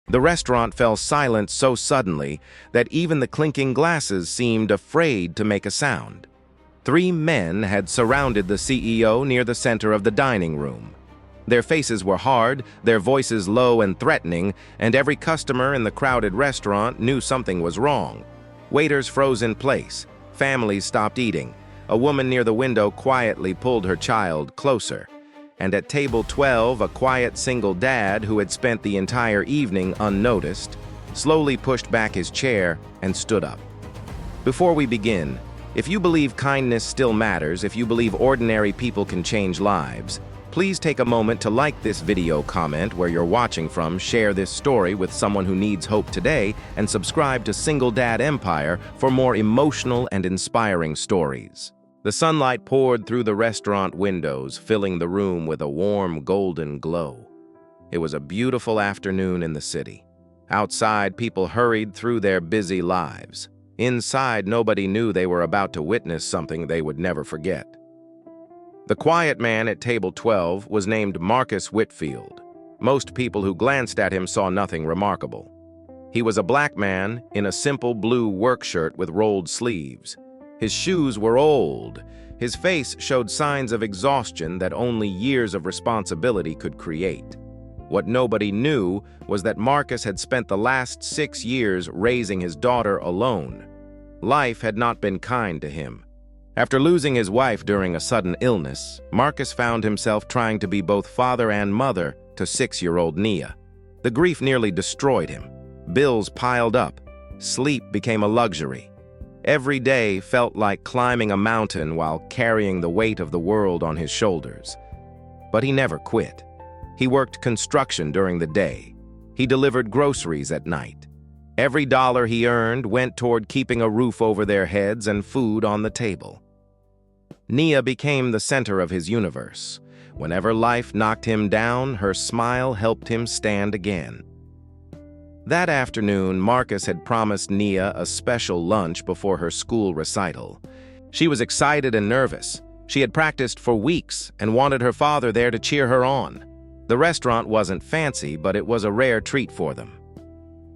The restaurant fell silent so suddenly that even the clinking glasses seemed afraid to make a sound. 3 men had surrounded the CEO near the center of the dining room. Their faces were hard, their voices low and threatening, and every customer in the crowded restaurant knew something was wrong. Waiters froze in place. Families stopped eating. A woman near the window quietly pulled her child closer. And at table 12, a quiet single dad who had spent the entire evening unnoticed, slowly pushed back his chair and stood up. Before we begin, if you believe kindness still matters, if you believe ordinary people can change lives, please take a moment to like this video, comment where you're watching from, share this story with someone who needs hope today, and subscribe to Single Dad Empire for more emotional and inspiring stories. The sunlight poured through the restaurant windows, filling the room with a warm golden glow. It was a beautiful afternoon in the city. Outside, people hurried through their busy lives. Inside, nobody knew they were about to witness something they would never forget. The quiet man at table 12 was named Marcus Whitfield. Most people who glanced at him saw nothing remarkable. He was a black man in a simple blue work shirt with rolled sleeves. His shoes were old. His face showed signs of exhaustion that only years of responsibility could create. What nobody knew was that Marcus had spent the last 6 years raising his daughter alone. Life had not been kind to him. After losing his wife during a sudden illness, Marcus found himself trying to be both father and mother to 6-year-old Nia. The grief nearly destroyed him. Bills piled up. Sleep became a luxury. Every day felt like climbing a mountain while carrying the weight of the world on his shoulders. But he never quit. He worked construction during the day. He delivered groceries at night. Every dollar he earned went toward keeping a roof over their heads and food on the table. Nia became the center of his universe. Whenever life knocked him down, her smile helped him stand again. That afternoon, Marcus had promised Nia a special lunch before her school recital. She was excited and nervous. She had practiced for weeks and wanted her father there to cheer her on. The restaurant wasn't fancy, but it was a rare treat for them.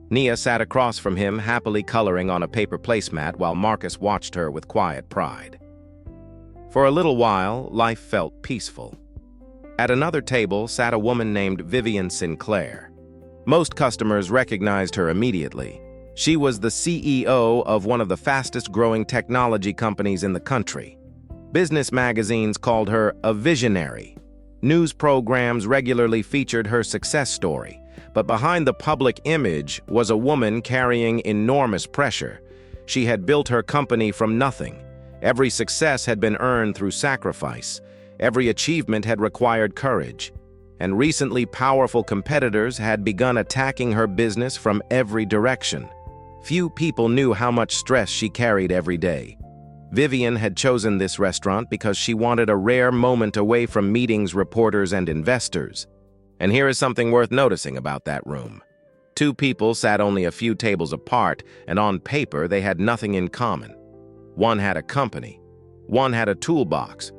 Nia sat across from him, happily coloring on a paper placemat while Marcus watched her with quiet pride. For a little while, life felt peaceful. At another table sat a woman named Vivian Sinclair. Most customers recognized her immediately. She was the CEO of one of the fastest-growing technology companies in the country. Business magazines called her a visionary. News programs regularly featured her success story. But behind the public image was a woman carrying enormous pressure. She had built her company from nothing. Every success had been earned through sacrifice. Every achievement had required courage. And recently, powerful competitors had begun attacking her business from every direction. Few people knew how much stress she carried every day. Vivian had chosen this restaurant because she wanted a rare moment away from meetings, reporters, and investors. And here is something worth noticing about that room. 2 people sat only a few tables apart, and on paper they had nothing in common. One had a company, one had a toolbox,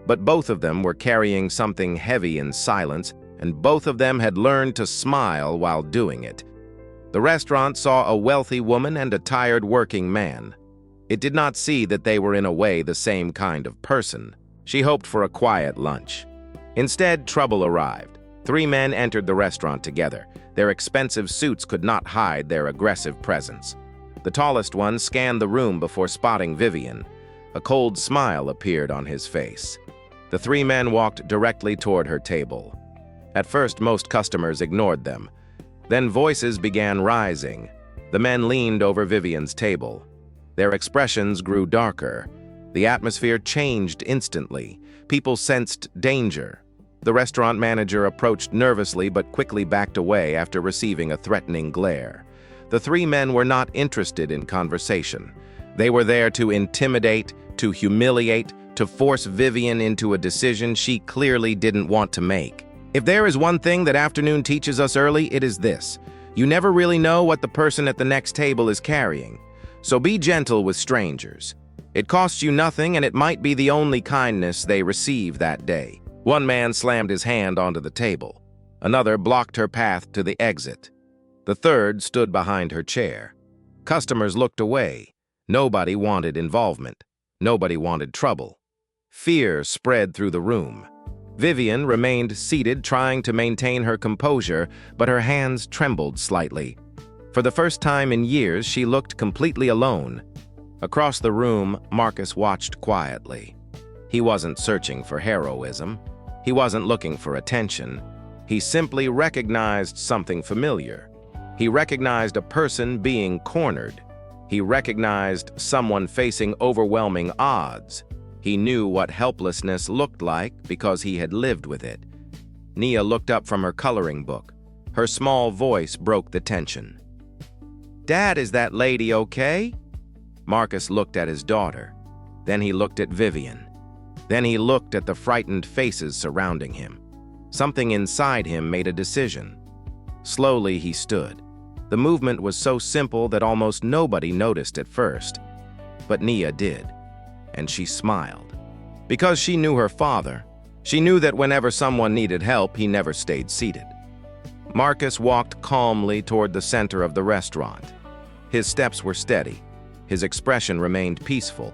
but both of them were carrying something heavy in silence, and both of them had learned to smile while doing it. The restaurant saw a wealthy woman and a tired working man. It did not see that they were in a way the same kind of person. She hoped for a quiet lunch. Instead, trouble arrived. 3 men entered the restaurant together. Their expensive suits could not hide their aggressive presence. The tallest one scanned the room before spotting Vivian. A cold smile appeared on his face. The 3 men walked directly toward her table. At first, most customers ignored them. Then voices began rising. The men leaned over Vivian's table. Their expressions grew darker. The atmosphere changed instantly. People sensed danger. The restaurant manager approached nervously but quickly backed away after receiving a threatening glare. The 3 men were not interested in conversation. They were there to intimidate, to humiliate, to force Vivian into a decision she clearly didn't want to make. If there is one thing that afternoon teaches us early, it is this. You never really know what the person at the next table is carrying. So be gentle with strangers. It costs you nothing, and it might be the only kindness they receive that day. One man slammed his hand onto the table. Another blocked her path to the exit. The third stood behind her chair. Customers looked away. Nobody wanted involvement. Nobody wanted trouble. Fear spread through the room. Vivian remained seated, trying to maintain her composure, but her hands trembled slightly. For the first time in years, she looked completely alone. Across the room, Marcus watched quietly. He wasn't searching for heroism. He wasn't looking for attention. He simply recognized something familiar. He recognized a person being cornered. He recognized someone facing overwhelming odds. He knew what helplessness looked like because he had lived with it. Nia looked up from her coloring book. Her small voice broke the tension. "Dad, is that lady okay?" Marcus looked at his daughter. Then he looked at Vivian. Then he looked at the frightened faces surrounding him. Something inside him made a decision. Slowly he stood. The movement was so simple that almost nobody noticed at first. But Nia did. And she smiled. Because she knew her father, she knew that whenever someone needed help, he never stayed seated. Marcus walked calmly toward the center of the restaurant. His steps were steady. His expression remained peaceful.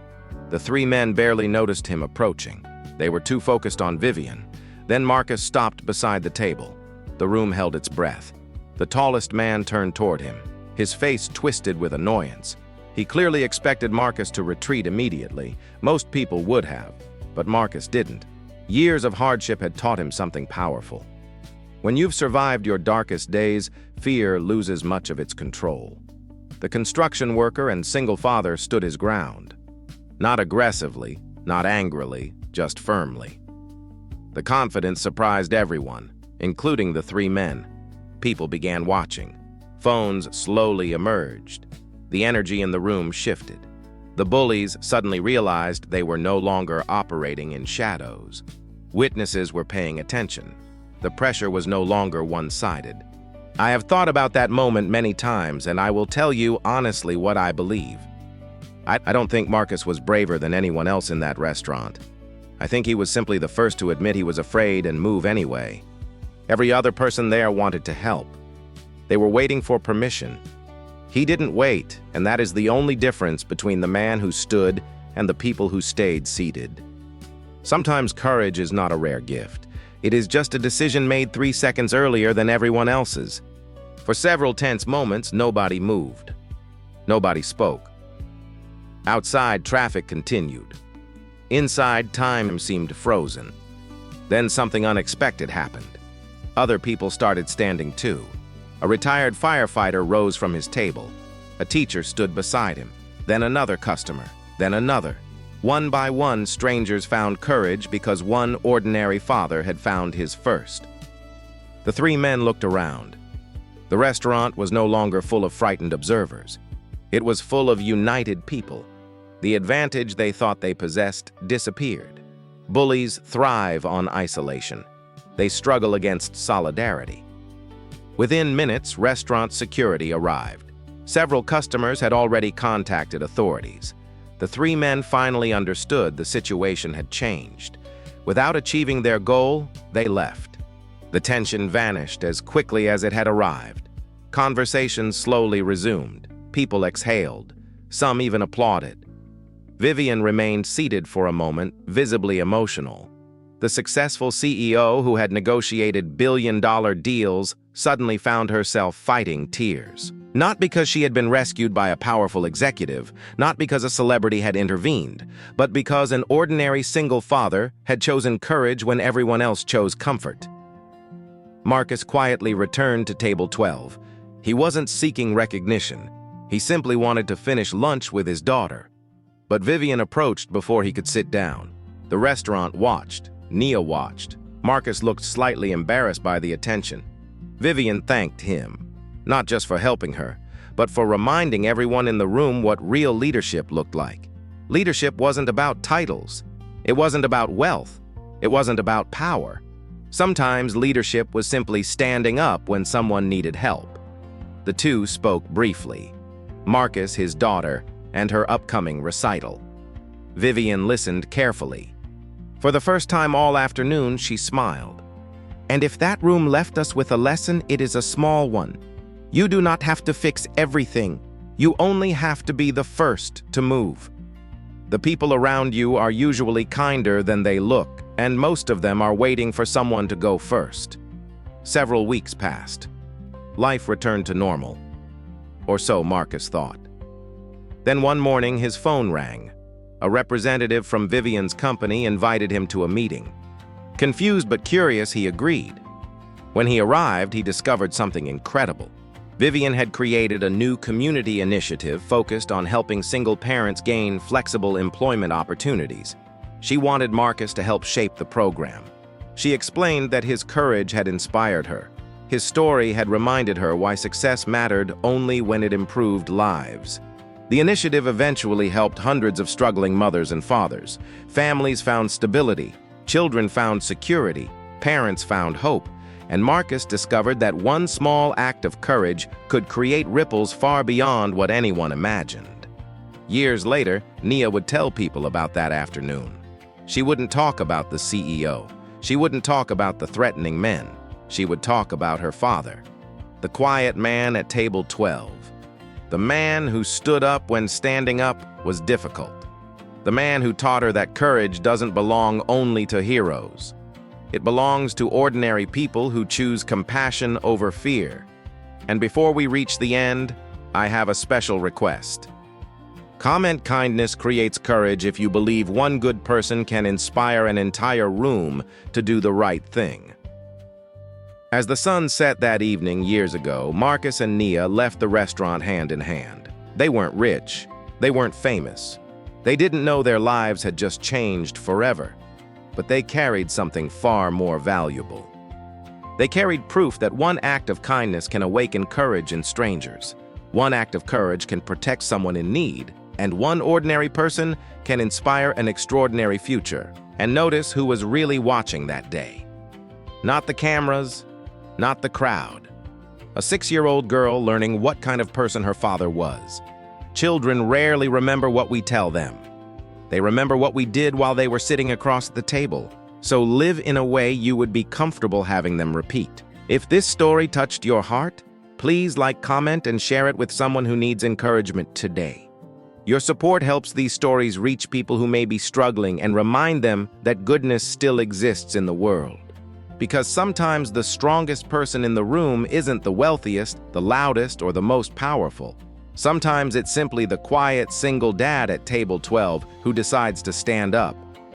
The three men barely noticed him approaching. They were too focused on Vivian. Then Marcus stopped beside the table. The room held its breath. The tallest man turned toward him, his face twisted with annoyance. He clearly expected Marcus to retreat immediately. Most people would have, but Marcus didn't. Years of hardship had taught him something powerful. When you've survived your darkest days, fear loses much of its control. The construction worker and single father stood his ground. Not aggressively, not angrily, just firmly. The confidence surprised everyone, including the three men. People began watching. Phones slowly emerged. The energy in the room shifted. The bullies suddenly realized they were no longer operating in shadows. Witnesses were paying attention. The pressure was no longer one-sided. I have thought about that moment many times, and I will tell you honestly what I believe. I don't think Marcus was braver than anyone else in that restaurant. I think he was simply the first to admit he was afraid and move anyway. Every other person there wanted to help. They were waiting for permission. He didn't wait, and that is the only difference between the man who stood and the people who stayed seated. Sometimes courage is not a rare gift. It is just a decision made 3 seconds earlier than everyone else's. For several tense moments, nobody moved. Nobody spoke. Outside, traffic continued. Inside, time seemed frozen. Then something unexpected happened. Other people started standing too. A retired firefighter rose from his table. A teacher stood beside him. Then another customer. Then another. One by one, strangers found courage because one ordinary father had found his first. The three men looked around. The restaurant was no longer full of frightened observers. It was full of united people. The advantage they thought they possessed disappeared. Bullies thrive on isolation. They struggle against solidarity. Within minutes, restaurant security arrived. Several customers had already contacted authorities. The three men finally understood the situation had changed. Without achieving their goal, they left. The tension vanished as quickly as it had arrived. Conversations slowly resumed. People exhaled. Some even applauded. Vivian remained seated for a moment, visibly emotional. The successful CEO who had negotiated billion-dollar deals suddenly found herself fighting tears. Not because she had been rescued by a powerful executive, not because a celebrity had intervened, but because an ordinary single father had chosen courage when everyone else chose comfort. Marcus quietly returned to table 12. He wasn't seeking recognition. He simply wanted to finish lunch with his daughter. But Vivian approached before he could sit down. The restaurant watched. Nia watched. Marcus looked slightly embarrassed by the attention. Vivian thanked him, not just for helping her, but for reminding everyone in the room what real leadership looked like. Leadership wasn't about titles. It wasn't about wealth. It wasn't about power. Sometimes leadership was simply standing up when someone needed help. The two spoke briefly. Marcus, his daughter, and her upcoming recital. Vivian listened carefully. For the first time all afternoon, she smiled. "And if that room left us with a lesson, it is a small one. You do not have to fix everything. You only have to be the first to move. The people around you are usually kinder than they look, and most of them are waiting for someone to go first. Several weeks passed. Life returned to normal. Or so Marcus thought. Then one morning his phone rang. A representative from Vivian's company invited him to a meeting. Confused but curious, he agreed. When he arrived, he discovered something incredible. Vivian had created a new community initiative focused on helping single parents gain flexible employment opportunities. She wanted Marcus to help shape the program. She explained that his courage had inspired her. His story had reminded her why success mattered only when it improved lives. The initiative eventually helped hundreds of struggling mothers and fathers. Families found stability, children found security, parents found hope, and Marcus discovered that one small act of courage could create ripples far beyond what anyone imagined. Years later, Nia would tell people about that afternoon. She wouldn't talk about the CEO. She wouldn't talk about the threatening men. She would talk about her father, the quiet man at table 12. The man who stood up when standing up was difficult. The man who taught her that courage doesn't belong only to heroes. It belongs to ordinary people who choose compassion over fear. And before we reach the end, I have a special request. Comment kindness creates courage if you believe one good person can inspire an entire room to do the right thing. As the sun set that evening years ago, Marcus and Nia left the restaurant hand in hand. They weren't rich. They weren't famous. They didn't know their lives had just changed forever. But they carried something far more valuable. They carried proof that one act of kindness can awaken courage in strangers. One act of courage can protect someone in need, and one ordinary person can inspire an extraordinary future. And notice who was really watching that day. Not the cameras, not the crowd. A 6-year-old girl learning what kind of person her father was. Children rarely remember what we tell them. They remember what we did while they were sitting across the table. So live in a way you would be comfortable having them repeat. If this story touched your heart, please like, comment, and share it with someone who needs encouragement today. Your support helps these stories reach people who may be struggling and remind them that goodness still exists in the world. Because sometimes the strongest person in the room isn't the wealthiest, the loudest, or the most powerful. Sometimes it's simply the quiet single dad at table 12 who decides to stand up,